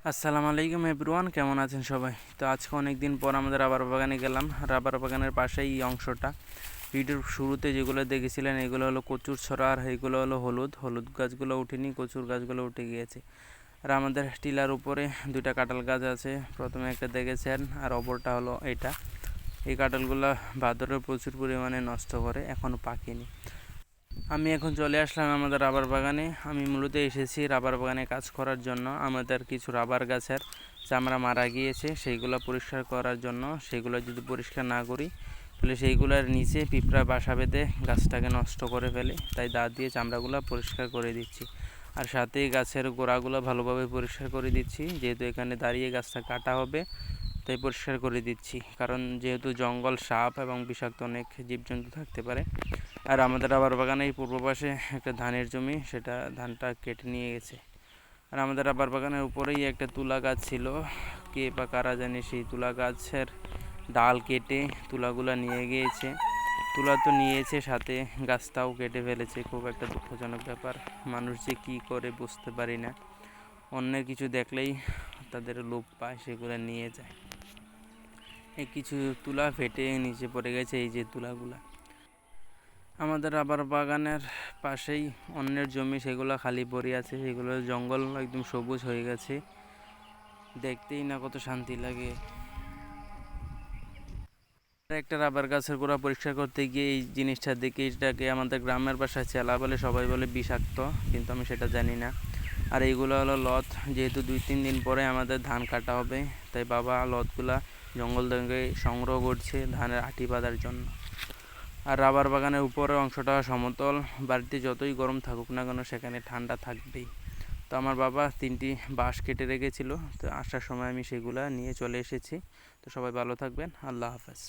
আসসালামু আলাইকুম এভরিওয়ান, কেমন আছেন সবাই? তো আজকে অনেক দিন পর আমাদের রাবার বাগানে গেলাম। রাবার বাগানের পাশেই এই অংশটা। ভিডিওর শুরুতে যেগুলো দেখেছিলেন এগুলো হলো কচুর ছড়া, আর এইগুলো হলো হলুদ গাছগুলো উঠেনি, কচুর গাছগুলো উঠে গিয়েছে। আর আমাদের টিলার উপরে দুইটা কাঁঠাল গাছ আছে, প্রথমে একটা দেখেছেন আর অপরটা হলো এটা। এই কাঁঠালগুলো ভাদরে প্রচুর পরিমাণে নষ্ট করে, এখনও পাকেনি। আমি এখন চলে আসলাম আমাদের রাবার বাগানে। আমি মূলত এসেছি রাবার বাগানে কাজ করার জন্য। আমাদের কিছু রাবার গাছের চামড়া মারা গিয়েছে, সেইগুলো পরিষ্কার করার জন্য। সেগুলো যদি পরিষ্কার না করি তাহলে সেইগুলোর নিচে পিঁপড়া বাসা বেঁধে গাছটাকে নষ্ট করে ফেলে, তাই দাঁত দিয়ে চামড়াগুলো পরিষ্কার করে দিচ্ছি। আর সাথে গাছের গোড়াগুলো ভালোভাবে পরিষ্কার করে দিচ্ছি, যেহেতু এখানে দাঁড়িয়ে গাছটা কাটা হবে তাই পরিষ্কার করে দিচ্ছি। কারণ যেহেতু জঙ্গল, সাপ এবং বিষাক্ত অনেক জীবজন্তু থাকতে পারে। আর আমাদের রাবার বাগানের পূর্ব পাশে একটা ধানের জমি, সেটা ধানটা কেটে নিয়ে গেছে। আর আমাদের রাবার বাগানের উপরেই একটা তুলা গাছ ছিল, কে বা কারা জানি সেই তুলা গাছের ডাল কেটে তুলাগুলা নিয়ে গিয়েছে। তুলা তো নিয়েছে, সাথে গাছটাও কেটে ফেলেছে। খুব একটা দুঃখজনক ব্যাপার। মানুষ যে কী করে বুঝতে পারি না, অন্যের কিছু দেখলেই তাদের লোভ পায়, সেগুলো নিয়ে যায়। এই কিছু তুলা ফেটে নিচে পড়ে গেছে, এই যে তুলাগুলা। আমাদের রাবার বাগানের পাশেই অন্যের জমি, সেগুলো খালি পড়ে আছে, সেগুলো জঙ্গল একদম সবুজ হয়ে গেছে, দেখতেই না কত শান্তি লাগে। একটা রাবার গাছের গোড়া পরিষ্কার করতে গিয়ে এই জিনিসটা দেখে, এটাকে আমাদের গ্রামের ভাষায় চেলা বলে, সবাই বলে বিষাক্ত, কিন্তু আমি সেটা জানি না। আর এইগুলো হলো লত। যেহেতু 2-3 দিন পরে আমাদের ধান কাটা হবে, তাই বাবা লতগুলা জঙ্গল থেকে সংগ্রহ করছে ধানের আটি বাঁধার জন্য। আর রাবার বাগানের উপরের অংশটা সমতল, বাড়িতে যতই গরম থাকুক না কেন সেখানে ঠান্ডা থাকবেই। তো আমার বাবা 3টি বাঁশ কেটে রেখেছিল, তো আসার সময় আমি সেগুলা নিয়ে চলে এসেছি। তো সবাই ভালো থাকবেন, আল্লাহ হাফেজ।